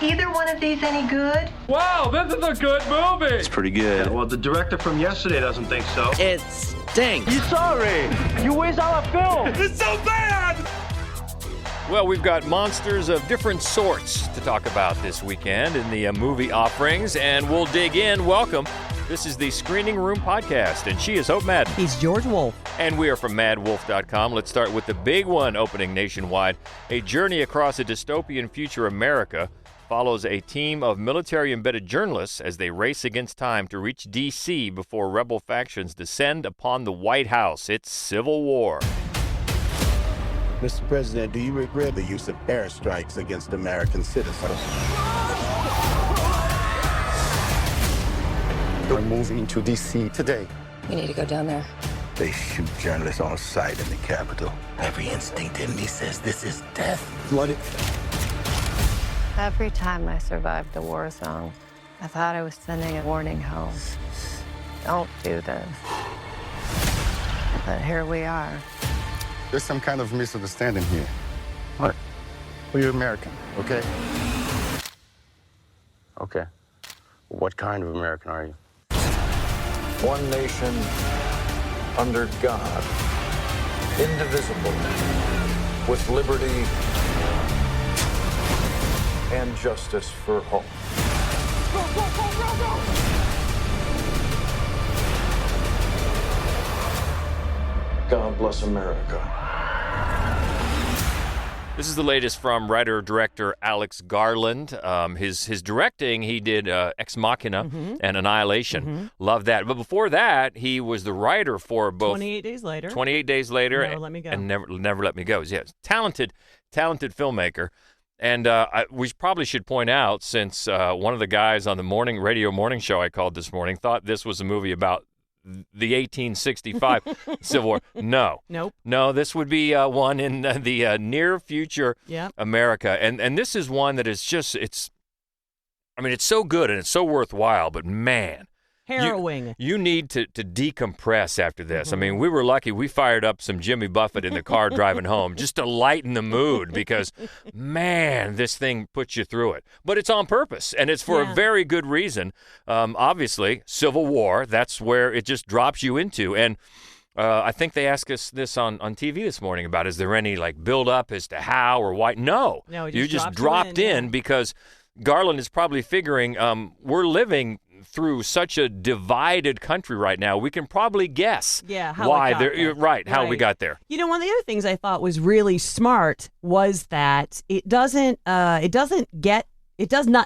either one of these any good? Wow, this is a good movie. It's pretty good. Yeah, well, the director from yesterday doesn't think so. It stinks. You sorry? You waste our film. It's so bad. Well, we've got monsters of different sorts to talk about this weekend in the movie offerings, and we'll dig in. Welcome. This is the Screening Room Podcast, and she is Hope Madden. He's George Wolf. And we are from madwolf.com. Let's start with the big one opening nationwide. A journey across a dystopian future America follows a team of military-embedded journalists as they race against time to reach D.C. before rebel factions descend upon the White House. It's civil war. Mr. President, do you regret the use of airstrikes against American citizens? We're moving to D.C. today. We need to go down there. They shoot journalists on sight in the Capitol. Every instinct in me says this is death. Blooded. Every time I survived a war zone, I thought I was sending a warning home. Don't do this. But here we are. There's some kind of misunderstanding here. What? Well, you're American, okay? Okay. What kind of American are you? One nation, under God, indivisible, with liberty and justice for all. Go, go, go, go, go! God bless America. This is the latest from writer-director Alex Garland. His directing, he did Ex Machina and Annihilation. Love that. But before that, he was the writer for both 28 Days Later. 28 Days Later. Never Let Me Go. And Never Let Me Go. Yes, talented filmmaker. And we probably should point out, since one of the guys on the radio morning show I called this morning thought this was a movie about the 1865 Civil War. No. Nope. No, this would be one in the near future America. And this is one that is just, it's so good and it's so worthwhile, but man. Harrowing. You need to decompress after this. I mean, we were lucky. We fired up some Jimmy Buffett in the car driving home just to lighten the mood because, man, this thing puts you through it. But it's on purpose, and it's for a very good reason. Obviously, Civil War, that's where it just drops you into. And I think they asked us this on TV this morning about, is there any, build-up as to how or why? No. You just dropped in because Garland is probably figuring we're living through such a divided country right now. We can probably guess how we got there. You know, one of the other things I thought was really smart was that it does not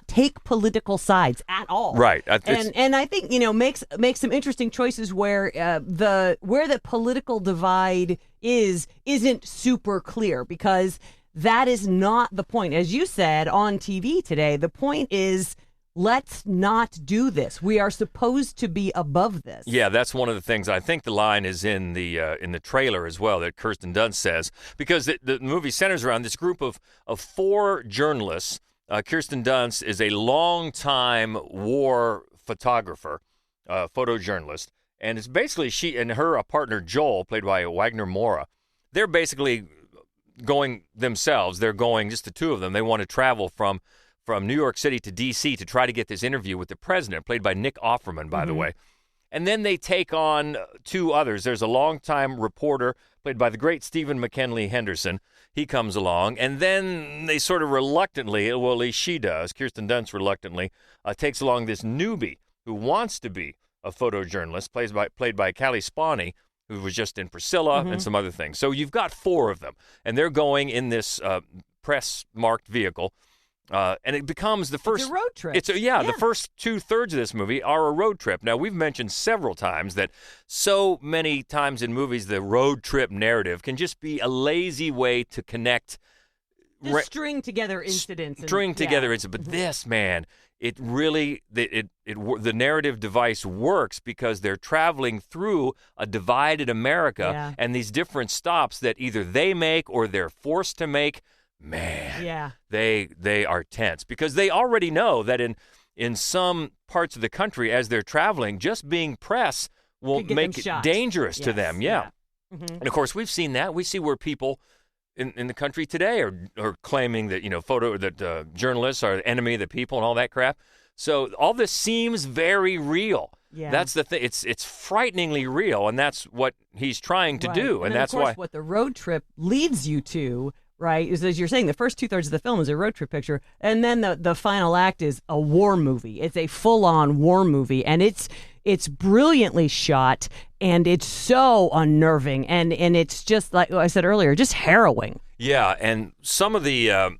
take political sides at all. Right. And I think, makes some interesting choices where the political divide isn't super clear, because that is not the point. As you said on TV today, the point is, let's not do this. We are supposed to be above this. Yeah, that's one of the things. I think the line is in the trailer as well that Kirsten Dunst says, because the movie centers around this group of 4 journalists. Kirsten Dunst is a longtime war photographer, photojournalist, and it's basically she and her partner Joel, played by Wagner Moura. They're basically going themselves. They're going, just the two of them. They want to travel from New York City to D.C. to try to get this interview with the president, played by Nick Offerman, by the way. And then they take on 2 others. There's a longtime reporter, played by the great Stephen McKinley Henderson. He comes along. And then they sort of reluctantly, well, at least she does, Kirsten Dunst reluctantly, takes along this newbie who wants to be a photojournalist, played by Callie Spawney, who was just in Priscilla and some other things. So you've got 4 of them. And they're going in this press-marked vehicle. And it becomes the first... It's a road trip. The first 2/3 of this movie are a road trip. Now, we've mentioned several times that so many times in movies, the road trip narrative can just be a lazy way to connect... string together incidents. But this, man, it really... the narrative device works because they're traveling through a divided America and these different stops that either they make or they're forced to make. Man, they are tense because they already know that in some parts of the country, as they're traveling, just being press will make it dangerous to them. And of course, we've seen that. We see where people in the country today are claiming that journalists are the enemy of the people and all that crap. So all this seems very real. Yeah. That's the thing. It's frighteningly real, and that's what he's trying to do, and that's of course, why what the road trip leads you to, right, is, as you're saying, the first 2/3 of the film is a road trip picture, and then the final act is a war movie. It's a full-on war movie, and it's brilliantly shot, and it's so unnerving, and it's just, like I said earlier, just harrowing. Yeah, and some of the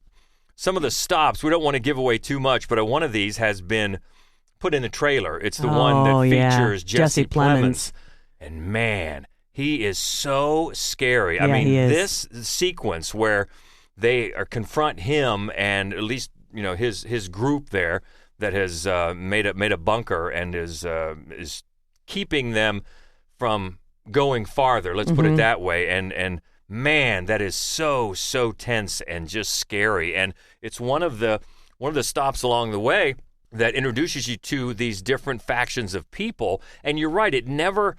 stops, we don't want to give away too much, but one of these has been put in the trailer. It's the one that features Jesse Plemons. And man, he is so scary. I mean, this sequence where they confront him and at least, his group there that has made a bunker and is keeping them from going farther. Let's put it that way. And man, that is so tense and just scary. And it's one of the stops along the way that introduces you to these different factions of people. And you're right, it never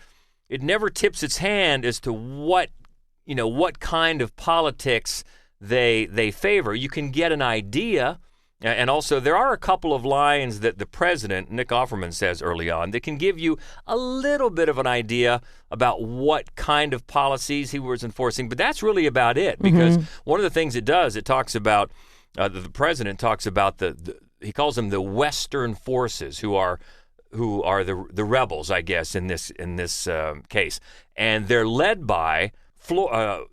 tips its hand as to what kind of politics they favor. You can get an idea. And also, there are a couple of lines that the president, Nick Offerman, says early on that can give you a little bit of an idea about what kind of policies he was enforcing. But that's really about it, because one of the things it does, it talks about, the president talks about he calls them the Western forces, who are the rebels, I guess, in this case, and they're led by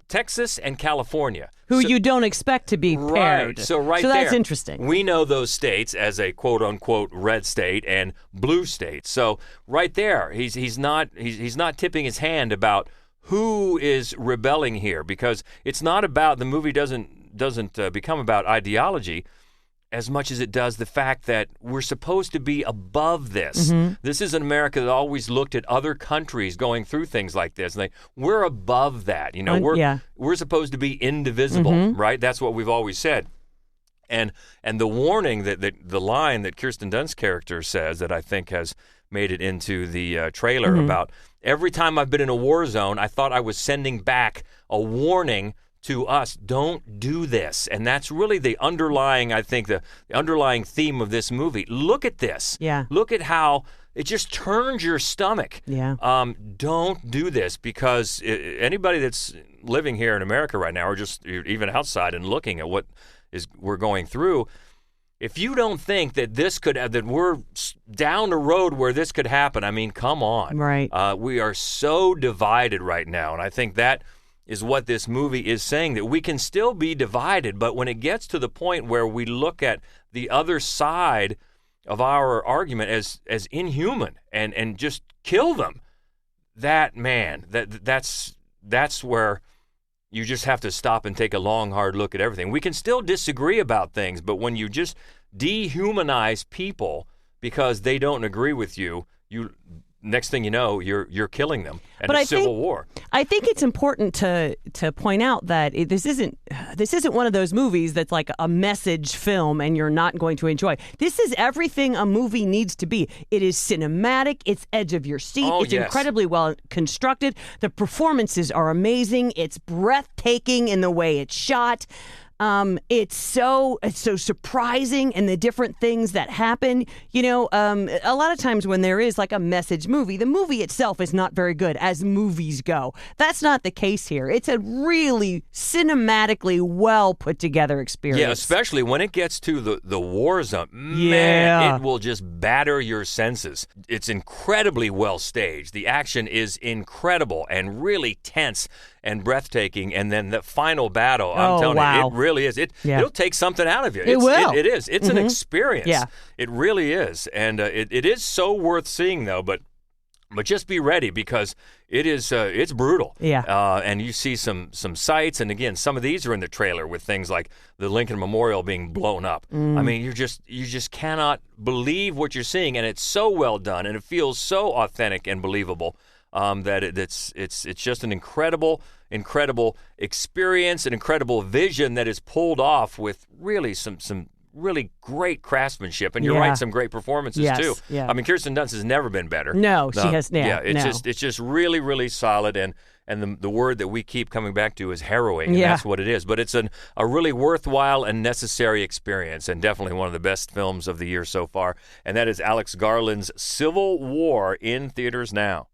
Texas and California, who you don't expect to be paired. Right. So that's there, interesting. We know those states as a quote unquote red state and blue state. So right there, he's not tipping his hand about who is rebelling here, because it's not about, the movie doesn't become about ideology as much as it does the fact that we're supposed to be above this. This is an America that always looked at other countries going through things like this, and we're above that. We're supposed to be indivisible, right? That's what we've always said. And the warning that the line that Kirsten Dunst's character says, that I think has made it into the trailer, about every time I've been in a war zone, I thought I was sending back a warning to us, don't do this. And that's really the underlying, I think, the underlying theme of this movie. Look at this. Yeah. Look at how it just turns your stomach. Yeah. Don't do this, because anybody that's living here in America right now, or just even outside and looking at what we're going through, if you don't think that that we're down the road where this could happen, I mean, come on. Right. We are so divided right now, and I think that is what this movie is saying, that we can still be divided, but when it gets to the point where we look at the other side of our argument as inhuman and just kill them, that's where you just have to stop and take a long, hard look at everything. We can still disagree about things, but when you just dehumanize people because they don't agree with you, next thing you know, you're killing them, and it's civil war. I think it's important to point out that this isn't one of those movies that's like a message film and you're not going to enjoy. This is everything a movie needs to be. It is cinematic. It's edge of your seat. It's incredibly well constructed. The performances are amazing. It's breathtaking in the way it's shot. It's so surprising, and the different things that happen. A lot of times when there is like a message movie, the movie itself is not very good as movies go. That's not the case here. It's a really cinematically well put together experience. Yeah, especially when it gets to the war zone. Man, it will just batter your senses. It's incredibly well staged. The action is incredible and really tense and breathtaking, and then the final battle, I'm telling you, it really is. It'll take something out of you. It will. It is. It's an experience. Yeah. It really is. And it is so worth seeing, though, but just be ready, because it's brutal. Yeah. And you see some sights, and again, some of these are in the trailer with things like the Lincoln Memorial being blown up. I mean, you just cannot believe what you're seeing, and it's so well done, and it feels so authentic and believable. That it's just an incredible experience, an incredible vision that is pulled off with really some really great craftsmanship, and you're right, some great performances too. Yeah. I mean, Kirsten Dunst has never been better. No, she has. It's just really, really solid, and and the word that we keep coming back to is harrowing, and Yeah. that's what it is. But it's a really worthwhile and necessary experience, and definitely one of the best films of the year so far, and that is Alex Garland's Civil War, in theaters now.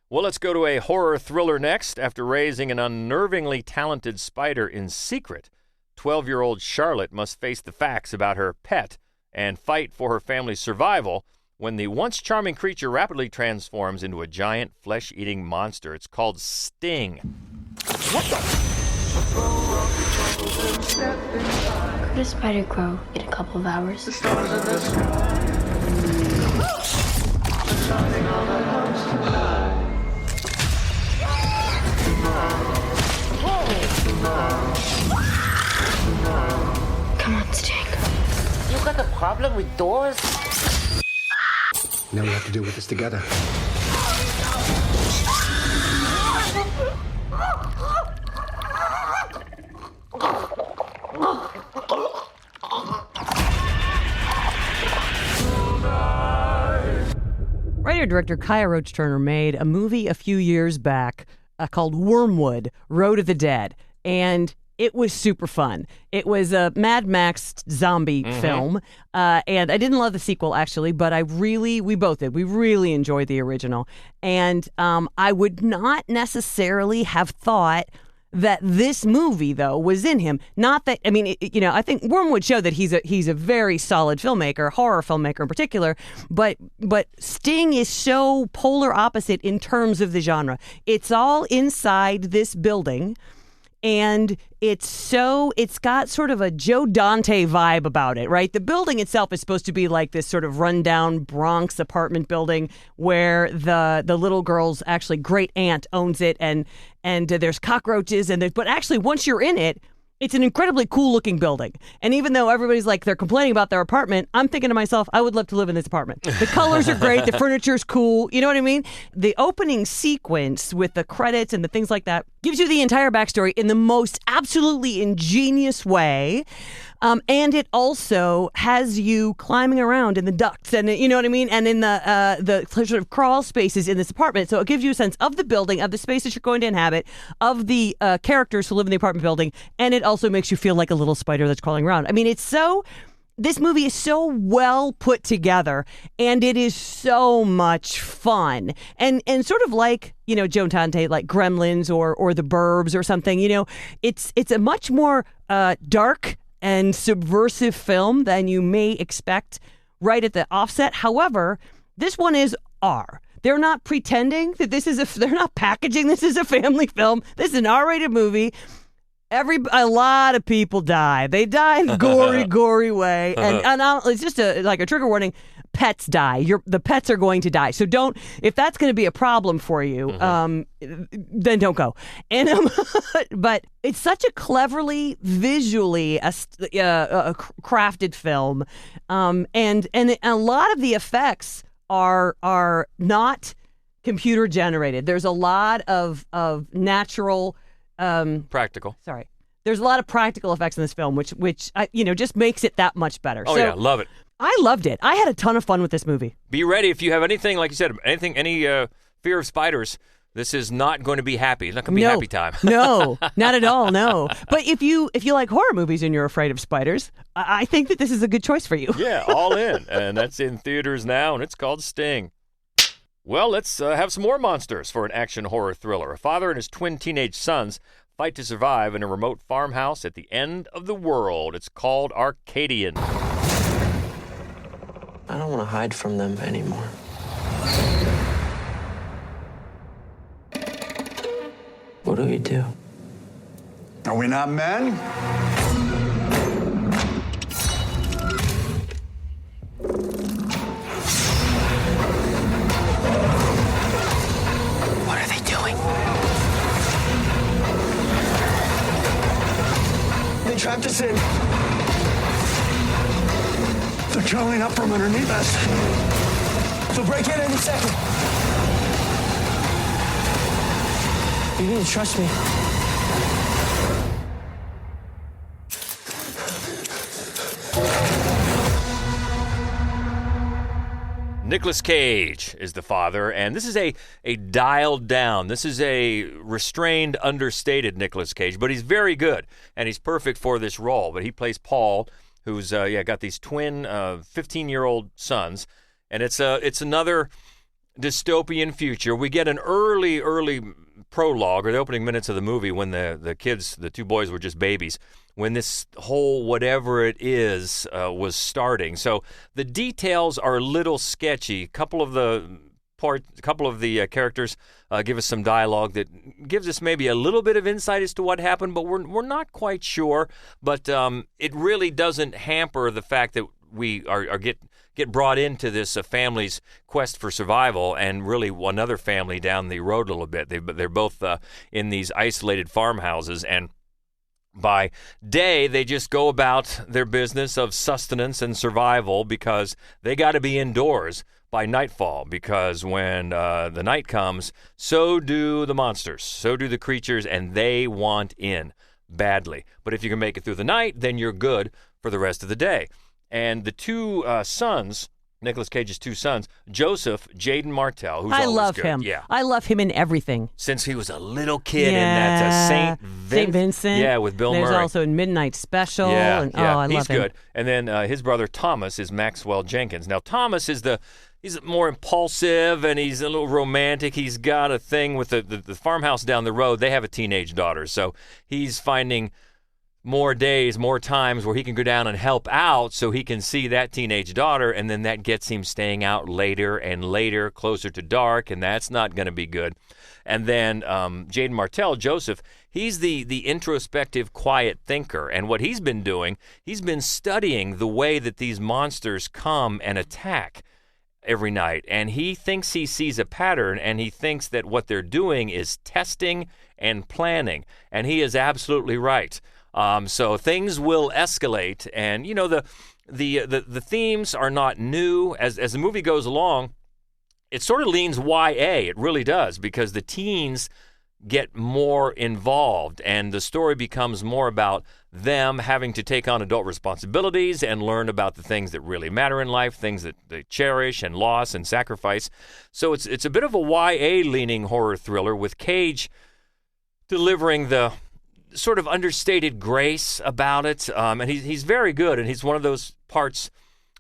Well, let's go to a horror thriller next. After raising an unnervingly talented spider in secret, 12-year-old Charlotte must face the facts about her pet and fight for her family's survival when the once charming creature rapidly transforms into a giant flesh-eating monster. It's called Sting. Could a spider grow in a couple of hours? Come on, Sting. You got a problem with doors? Now we have to deal with this together. Writer-director Kaya Roach Turner made a movie a few years back called Wormwood, Road of the Dead, and it was super fun. It was a Mad Max zombie film, and I didn't love the sequel, actually, but we both did. We really enjoyed the original, and I would not necessarily have thought that this movie, though, was in him. Not that, I mean, I think Wormwood showed that he's a very solid filmmaker, horror filmmaker in particular, but Sting is so polar opposite in terms of the genre. It's all inside this building, and it's got sort of a Joe Dante vibe about it, right? The building itself is supposed to be like this sort of rundown Bronx apartment building where the little girl's actually great aunt owns it, and there's cockroaches, but actually once you're in it, it's an incredibly cool looking building. And even though everybody's like, they're complaining about their apartment, I'm thinking to myself, I would love to live in this apartment. The colors are great. The furniture's cool. You know what I mean? The opening sequence with the credits and the things like that gives you the entire backstory in the most absolutely ingenious way. And it also has you climbing around in the ducts and, you know what I mean? And in the sort of crawl spaces in this apartment. So it gives you a sense of the building, of the space that you're going to inhabit, of the characters who live in the apartment building. And it also makes you feel like a little spider that's crawling around. I mean, this movie is so well put together, and it is so much fun. And sort of like, Joe Dante, like Gremlins or The Burbs or something, it's a much more dark and subversive film than you may expect right at the offset. However, this one is R. They're not pretending that they're not packaging this as a family film. This is an R-rated movie. A lot of people die. They die in a gory way. And it's just like a trigger warning. Pets die. The pets are going to die. So if that's going to be a problem for you, then don't go. And but it's such a cleverly, visually crafted film, and a lot of the effects are not computer generated. There's a lot of natural. Practical. Sorry. There's a lot of practical effects in this film, which just makes it that much better. Oh, yeah, love it. I loved it. I had a ton of fun with this movie. Be ready if you have anything, like you said, any fear of spiders. This is not going to be happy. It's not going to be happy time. No, not at all, no. But if you like horror movies and you're afraid of spiders, I think that this is a good choice for you. Yeah, all in. And that's in theaters now, and it's called Sting. Well, let's have some more monsters for an action horror thriller. A father and his twin teenage sons fight to survive in a remote farmhouse at the end of the world. It's called Arcadian. I don't want to hide from them anymore. What do we do? Are we not men? What are they doing? They trapped us in. They're crawling up from underneath us. They'll break in any second. You need to trust me. Nicolas Cage is the father, and this is a dialed down, this is a restrained, understated Nicolas Cage, but he's very good, and he's perfect for this role. But he plays Paul, who's got these twin 15-year-old sons, and it's another dystopian future. We get an early prologue, or the opening minutes of the movie, when the kids, the two boys, were just babies, when this whole whatever it is was starting. So the details are a little sketchy. A couple of the characters give us some dialogue that gives us maybe a little bit of insight as to what happened, but we're not quite sure. But it really doesn't hamper the fact that we get brought into this family's quest for survival, and really another family down the road a little bit. They're both in these isolated farmhouses, and by day, they just go about their business of sustenance and survival because they got to be indoors by nightfall, because when the night comes, so do the monsters, so do the creatures, and they want in badly. But if you can make it through the night, then you're good for the rest of the day. And the two sons, Nicolas Cage's two sons, Joseph, Jaden Martell, who's I always love good. him. Yeah. I love him in everything. Since he was a little kid in that St. Vincent. Yeah, with Bill Murray. There's also in Midnight Special. Yeah, and, yeah. Oh, I love him. He's good. And then his brother Thomas is Maxwell Jenkins. Now, Thomas is he's more impulsive, and he's a little romantic. He's got a thing with the farmhouse down the road. They have a teenage daughter, so he's finding more days, more times where he can go down and help out so he can see that teenage daughter, and then that gets him staying out later and later, closer to dark, and that's not going to be good. And then Jaden Martell, Joseph, he's the introspective, quiet thinker, and what he's been doing, he's been studying the way that these monsters come and attack every night, and he thinks he sees a pattern, and he thinks that what they're doing is testing and planning, and he is absolutely right. So things will escalate, and the themes are not new. As the movie goes along, it sort of leans YA. It really does, because the teens get more involved, and the story becomes more about them having to take on adult responsibilities and learn about the things that really matter in life, things that they cherish and loss and sacrifice. So it's a bit of a YA-leaning horror thriller, with Cage delivering the sort of understated grace about it, and he's very good, and he's one of those parts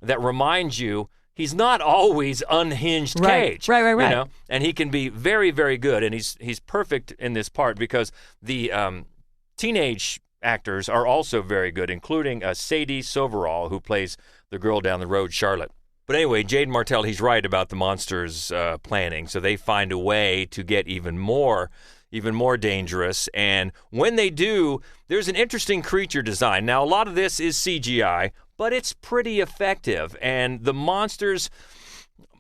that reminds you he's not always unhinged Cage. Right. You know? And he can be very, very good, and he's perfect in this part, because the teenage actors are also very good, including Sadie Soverall, who plays the girl down the road, Charlotte. But anyway, Jaden Martell, he's right about the monsters planning, so they find a way to get even more dangerous. And when they do, there's an interesting creature design. Now, a lot of this is CGI, but it's pretty effective. And the monsters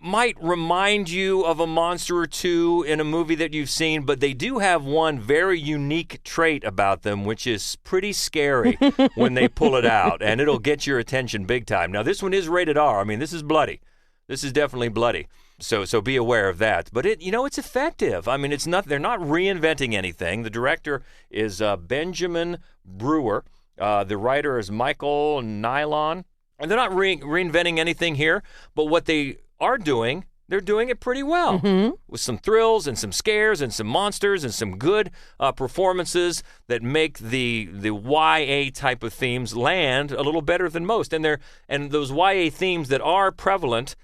might remind you of a monster or two in a movie that you've seen, but they do have one very unique trait about them, which is pretty scary when they pull it out, and it'll get your attention big time. Now, this one is rated R. I mean, this is bloody. This is definitely bloody. So be aware of that. But it's effective. I mean, they're not reinventing anything. The director is Benjamin Brewer. The writer is Michael Nylon. And they're not reinventing anything here, but what they are doing, they're doing it pretty well, with some thrills and some scares and some monsters and some good performances that make the YA type of themes land a little better than most. And those YA themes that are prevalent,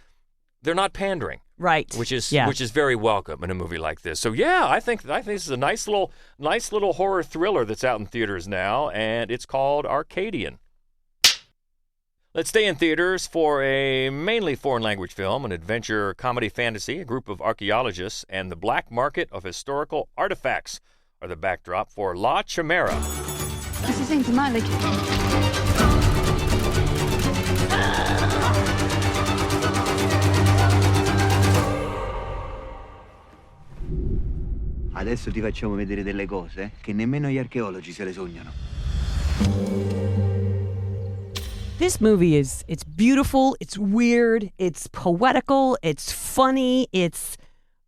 they're not pandering. Right. Which is very welcome in a movie like this. So yeah, I think this is a nice little horror thriller that's out in theaters now, and it's called Arcadian. Let's stay in theaters for a mainly foreign language film, an adventure comedy fantasy. A group of archaeologists and the black market of historical artifacts are the backdrop for La Chimera. Vad säger inte Malik? Adesso ti facciamo vedere delle cose che nemmeno gli archeologi se le sognano. This movie it's beautiful, it's weird, it's poetical, it's funny, it's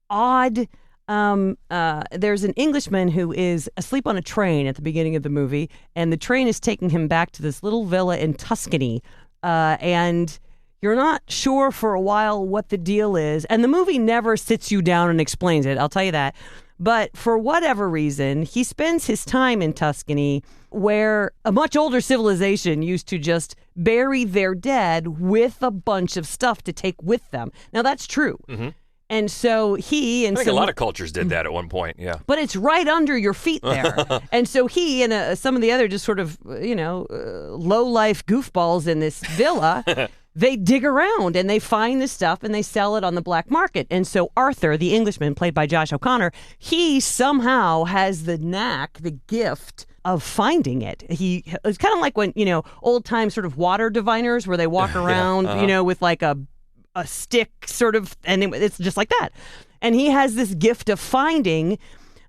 odd. There's an Englishman who is asleep on a train at the beginning of the movie, and the train is taking him back to this little villa in Tuscany, and You're not sure for a while what the deal is. And the movie never sits you down and explains it, I'll tell you that. But for whatever reason, he spends his time in Tuscany, where a much older civilization used to just bury their dead with a bunch of stuff to take with them. Now, that's true. Mm-hmm. And so he and I think a lot of cultures did that at one point, yeah. But it's right under your feet there. And so he and some of the other just sort of, low-life goofballs in this villa, they dig around and they find this stuff and they sell it on the black market. And so Arthur, the Englishman, played by Josh O'Connor, he somehow has the knack, the gift of finding it. It's kind of like when, old-time sort of water diviners where they walk around, with like a stick sort of, and it's just like that. And he has this gift of finding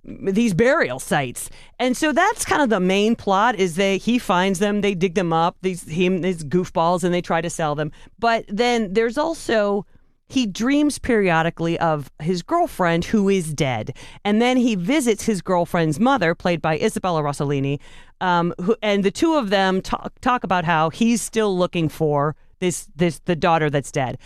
these burial sites. And so that's kind of the main plot is he finds them, they dig them up, these goofballs, and they try to sell them. But then there's also, he dreams periodically of his girlfriend who is dead. And then he visits his girlfriend's mother, played by Isabella Rossellini, and the two of them talk about how he's still looking for the daughter that's dead.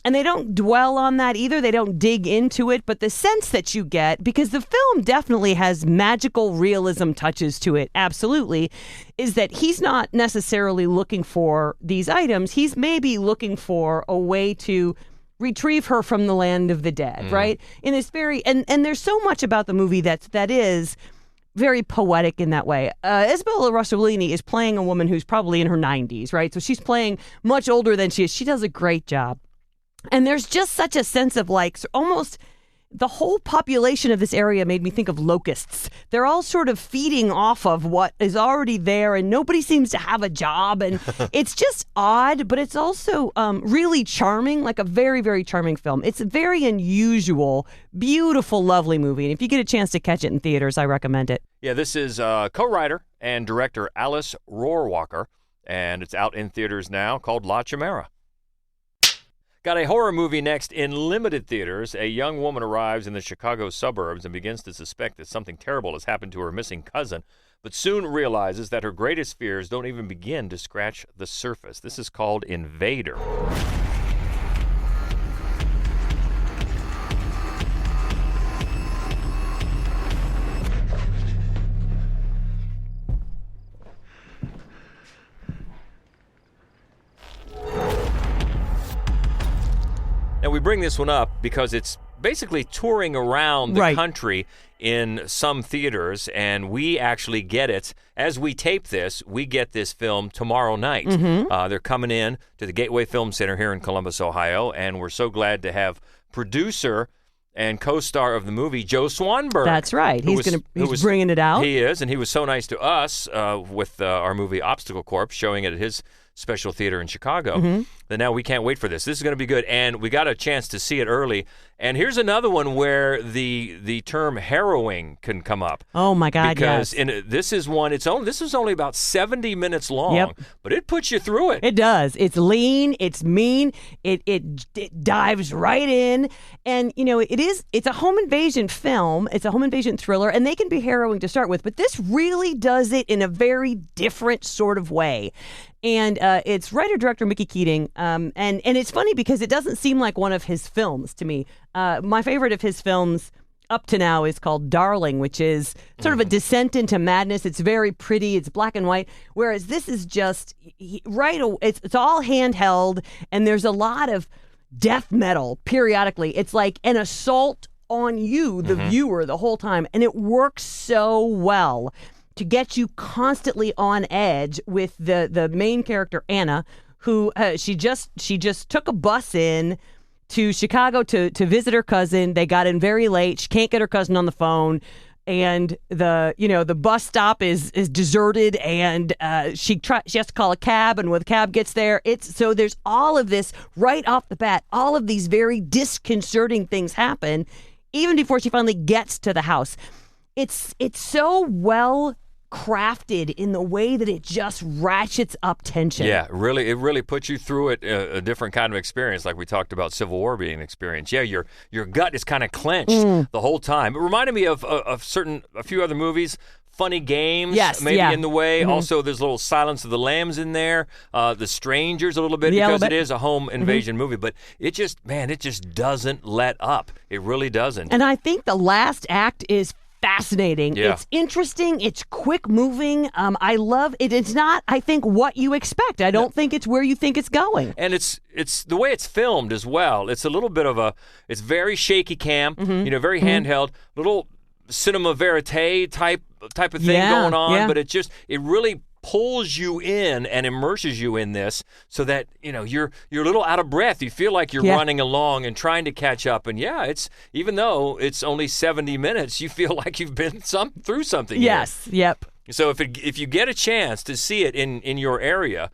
And they don't dwell on that either. They don't dig into it. But the sense that you get, because the film definitely has magical realism touches to it, absolutely, is that he's not necessarily looking for these items. He's maybe looking for a way to retrieve her from the land of the dead, right? In this and there's so much about the movie that is very poetic in that way. Isabella Rossellini is playing a woman who's probably in her 90s, right? So she's playing much older than she is. She does a great job. And there's just such a sense of almost the whole population of this area made me think of locusts. They're all sort of feeding off of what is already there, and nobody seems to have a job. And it's just odd, but it's also really charming, like a very, very charming film. It's a very unusual, beautiful, lovely movie. And if you get a chance to catch it in theaters, I recommend it. Yeah, this is co-writer and director Alice Rohrwacher, and it's out in theaters now, called La Chimera. Got a horror movie next in limited theaters. A young woman arrives in the Chicago suburbs and begins to suspect that something terrible has happened to her missing cousin, but soon realizes that her greatest fears don't even begin to scratch the surface. This is called Invader. Now, we bring this one up because it's basically touring around the country in some theaters, and we actually get it. As we tape this, we get this film tomorrow night. Mm-hmm. They're coming in to the Gateway Film Center here in Columbus, Ohio, and we're so glad to have producer and co-star of the movie, Joe Swanberg. That's right. He's bringing it out. He is, and he was so nice to us with our movie Obstacle Corps, showing it at his special theater in Chicago. That now we can't wait for this. This is going to be good, and we got a chance to see it early. And here's another one where the term harrowing can come up. Oh my God! Because yes. this is one. This is only about 70 minutes long, but it puts you through it. It does. It's lean. It's mean. It dives right in, and it's a home invasion film. It's a home invasion thriller, and they can be harrowing to start with, but this really does it in a very different sort of way. And it's writer-director Mickey Keating, and it's funny because it doesn't seem like one of his films to me. My favorite of his films up to now is called Darling, which is sort of a descent into madness. It's very pretty. It's black and white, whereas this is just it's all handheld, and there's a lot of death metal periodically. It's like an assault on you, the viewer, the whole time, and it works so well to get you constantly on edge with the main character, Anna, who she just took a bus in to Chicago to visit her cousin. They got in very late. She can't get her cousin on the phone, and the bus stop is deserted, and she has to call a cab, and when the cab gets there, so there's all of this right off the bat. All of these very disconcerting things happen even before she finally gets to the house. It's so well crafted in the way that it just ratchets up tension. Yeah, it really puts you through it, a different kind of experience, like we talked about Civil War being an experience. Yeah, your gut is kind of clenched the whole time. It reminded me of a few other movies. funny games maybe in the way. Also, there's a little Silence of the Lambs in there. The Strangers a little bit because it is a home invasion movie. But it just doesn't let up. It really doesn't. And I think the last act is fascinating. Yeah. It's interesting. It's quick moving. I love it. It's not, I think, what you expect. I don't think it's where you think it's going. And it's the way it's filmed as well. It's a little bit of it's very shaky cam, very handheld, little cinema verite type of thing going on. But it really pulls you in and immerses you in this so that you're a little out of breath. You feel like you're running along and trying to catch up. And it's even though it's only 70 minutes, you feel like you've been through something. Yes. Yep. So if you get a chance to see it in your area,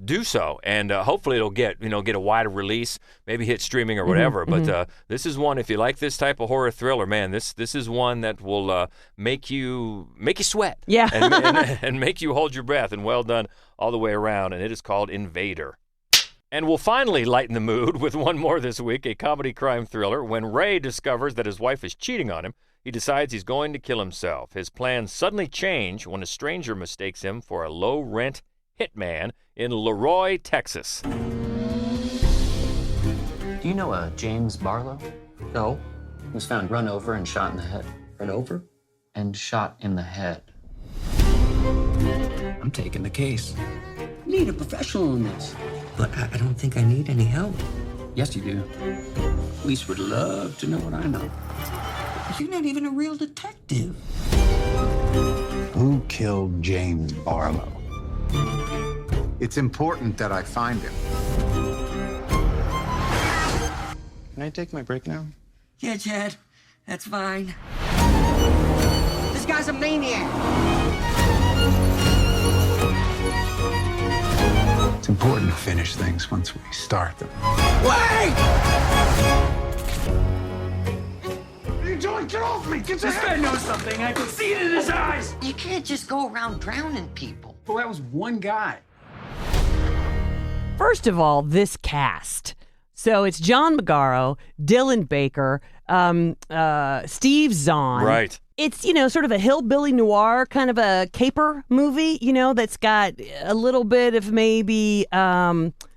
do so, and hopefully it'll get a wider release, maybe hit streaming or whatever. But this is one, if you like this type of horror thriller, man, this is one that will make you sweat, and make you hold your breath. And well done all the way around. And it is called Invader. And we'll finally lighten the mood with one more this week, a comedy crime thriller. When Ray discovers that his wife is cheating on him, he decides he's going to kill himself. His plans suddenly change when a stranger mistakes him for a low-rent hitman in LaRoy, Texas. Do you know a James Barlow? No. He was found run over and shot in the head. Run over? And shot in the head. I'm taking the case. You need a professional in this. But I don't think I need any help. Yes, you do. Police would love to know what I know. But you're not even a real detective. Who killed James Barlow? It's important that I find him. Can I take my break now? Yeah, Chad. That's fine. This guy's a maniac. It's important to finish things once we start them. Wait! What are you doing? Get off me! Get this guy knows something. I can see it in his eyes. You can't just go around drowning people. Well, that was one guy. First of all, this cast. So it's John Magaro, Dylan Baker, Steve Zahn. Right. It's, sort of a hillbilly noir kind of a caper movie, that's got a little bit of maybe...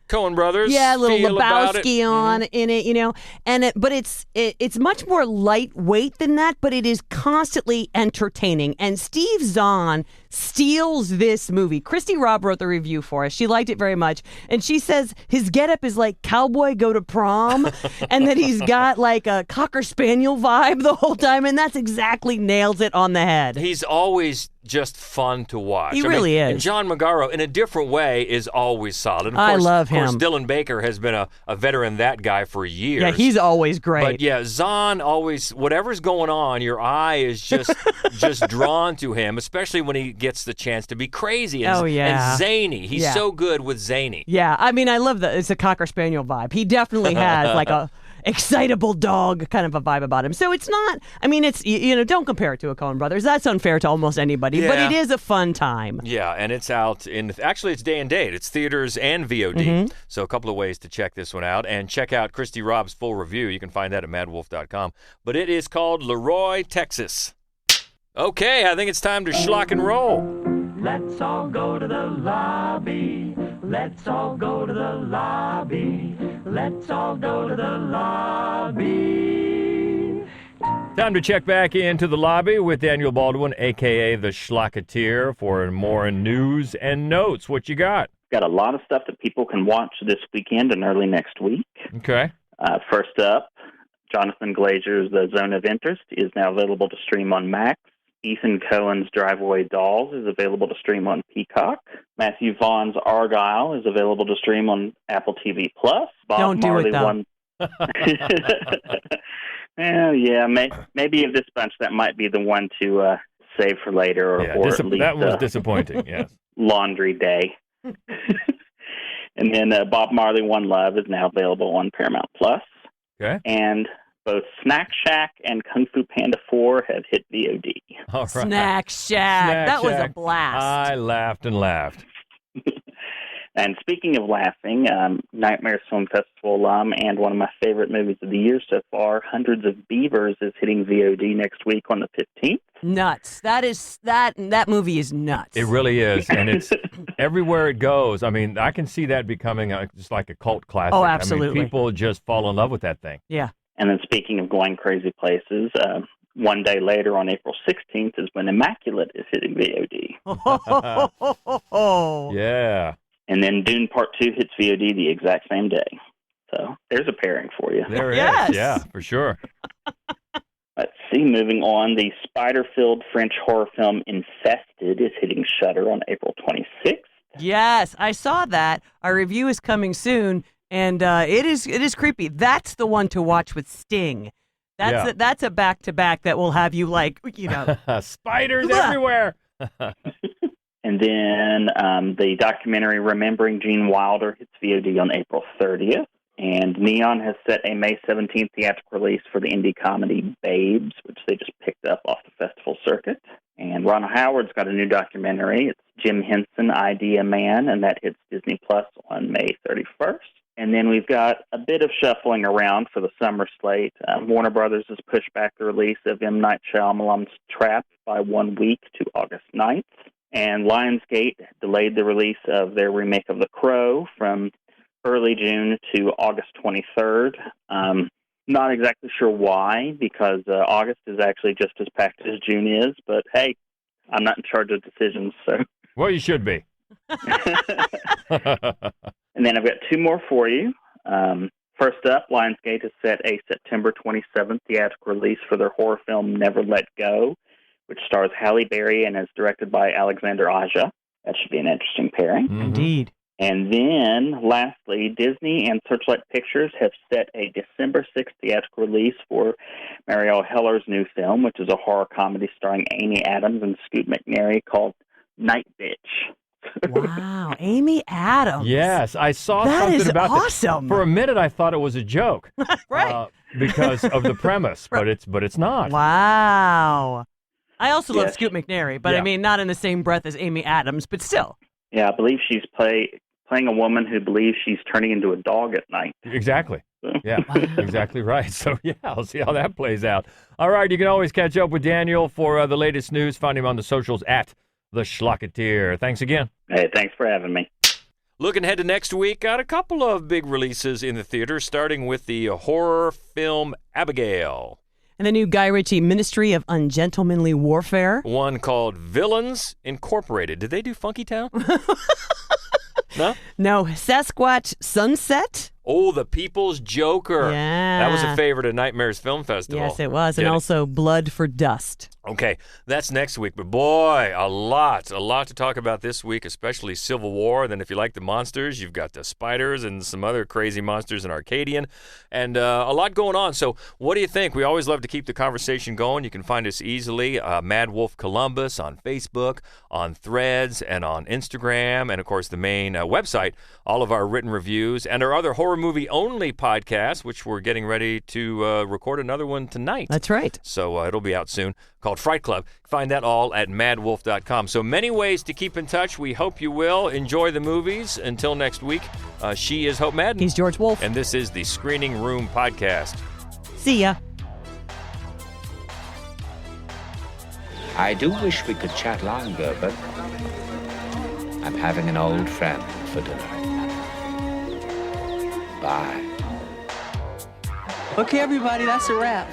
Coen Brothers. Yeah, a little feel about Lebowski it. on in it, and but it's much more lightweight than that, but it is constantly entertaining. And Steve Zahn steals this movie. Christy Robb wrote the review for us. She liked it very much, and she says his getup is like cowboy go to prom, and that he's got like a Cocker Spaniel vibe the whole time, and that's exactly nails it on the head. He's always just fun to watch. He really is. And John Magaro, in a different way, is always solid. And I love him. Of course, Dylan Baker has been a veteran, that guy, for years. Yeah, he's always great. But yeah, Zahn always, whatever's going on, your eye is just drawn to him, especially when he gets the chance to be crazy and, and zany. He's so good with zany. Yeah, I mean, I love that. It's a Cocker Spaniel vibe. He definitely has like a excitable dog kind of a vibe about him. So it's not, I mean, it's, don't compare it to a Coen Brothers. That's unfair to almost anybody, but it is a fun time. Yeah, and it's out actually it's day and date. It's theaters and VOD. So a couple of ways to check this one out, and check out Christy Robb's full review. You can find that at madwolf.com. But it is called LaRoy, Texas. Okay, I think it's time to schlock and roll. Let's all go to the lobby. Let's all go to the lobby. Let's all go to the lobby. Time to check back into the lobby with Daniel Baldwin, a.k.a. the Schlocketeer, for more news and notes. What you got? Got a lot of stuff that people can watch this weekend and early next week. Okay. First up, Jonathan Glazer's The Zone of Interest is now available to stream on Max. Ethan Cohen's Driveway Dolls is available to stream on Peacock. Matthew Vaughn's Argyle is available to stream on Apple TV+. Bob Don't do Marley it, though. Maybe of this bunch, that might be the one to save for later, or at least that was disappointing. Yes, Laundry Day. And then Bob Marley One Love is now available on Paramount+. Okay, and both Snack Shack and Kung Fu Panda 4 have hit VOD. All right. Snack Shack. That was a blast. I laughed and laughed. And speaking of laughing, Nightmares Film Festival alum and one of my favorite movies of the year so far, Hundreds of Beavers, is hitting VOD next week on the 15th. Nuts. That movie is nuts. It really is, and it's everywhere it goes. I mean, I can see that becoming just like a cult classic. Oh, absolutely. I mean, people just fall in love with that thing. Yeah. And then speaking of going crazy places, one day later on April 16th is when Immaculate is hitting VOD. Yeah. And then Dune Part 2 hits VOD the exact same day. So there's a pairing for you. There it is. Yeah, for sure. Let's see, moving on, the spider-filled French horror film Infested is hitting Shudder on April 26th. Yes, I saw that. Our review is coming soon, and it is creepy. That's the one to watch with Sting. That's a back-to-back that will have you spiders everywhere. And then the documentary Remembering Gene Wilder hits VOD on April 30th. And Neon has set a May 17th theatrical release for the indie comedy Babes, which they just picked up off the festival circuit. And Ron Howard's got a new documentary. It's Jim Henson, Idea Man, and that hits Disney Plus on May 31st. And then we've got a bit of shuffling around for the summer slate. Warner Brothers has pushed back the release of M. Night Shyamalan's Trap by 1 week to August 9th. And Lionsgate delayed the release of their remake of The Crow from early June to August 23rd. Not exactly sure why, because August is actually just as packed as June is. But, hey, I'm not in charge of decisions, so. Well, you should be. And then I've got two more for you. First up, Lionsgate has set a September 27th theatrical release for their horror film Never Let Go, which stars Halle Berry and is directed by Alexander Aja. That should be an interesting pairing. Indeed. And then, lastly, Disney and Searchlight Pictures have set a December 6th theatrical release for Marielle Heller's new film, which is a horror comedy starring Amy Adams and Scoot McNairy called Night Bitch. Wow, Amy Adams. Yes, I saw that something is about awesome. that. For a minute, I thought it was a joke, right? Because of the premise, but it's not. Wow. I also love Scoot McNairy, but I mean, not in the same breath as Amy Adams, but still. Yeah, I believe she's playing a woman who believes she's turning into a dog at night. Exactly. Yeah, exactly right. So, yeah, I'll see how that plays out. All right, you can always catch up with Daniel for the latest news. Find him on the socials at The Schlocketeer. Thanks again. Hey, thanks for having me. Looking ahead to next week, got a couple of big releases in the theater, starting with the horror film Abigail. And the new Guy Ritchie Ministry of Ungentlemanly Warfare. One called Villains Incorporated. Did they do Funky Town? No? No. Sasquatch Sunset. Oh, The People's Joker. Yeah. That was a favorite at Nightmares Film Festival. Yes, it was. And also Blood for Dust. Okay, that's next week. But boy, a lot to talk about this week, especially Civil War. Then if you like the monsters, you've got the spiders and some other crazy monsters in Arcadian. And a lot going on. So what do you think? We always love to keep the conversation going. You can find us easily, Mad Wolf Columbus on Facebook, on Threads, and on Instagram. And, of course, the main website, all of our written reviews, and our other horror movie only podcast, which we're getting ready to record another one tonight. That's right. So it'll be out soon, called Fright Club. Find that all at madwolf.com. So many ways to keep in touch. We hope you will. Enjoy the movies. Until next week, she is Hope Madden. He's George Wolf. And this is the Screening Room Podcast. See ya. I do wish we could chat longer, but I'm having an old friend for dinner. Bye. Okay, everybody, that's a wrap.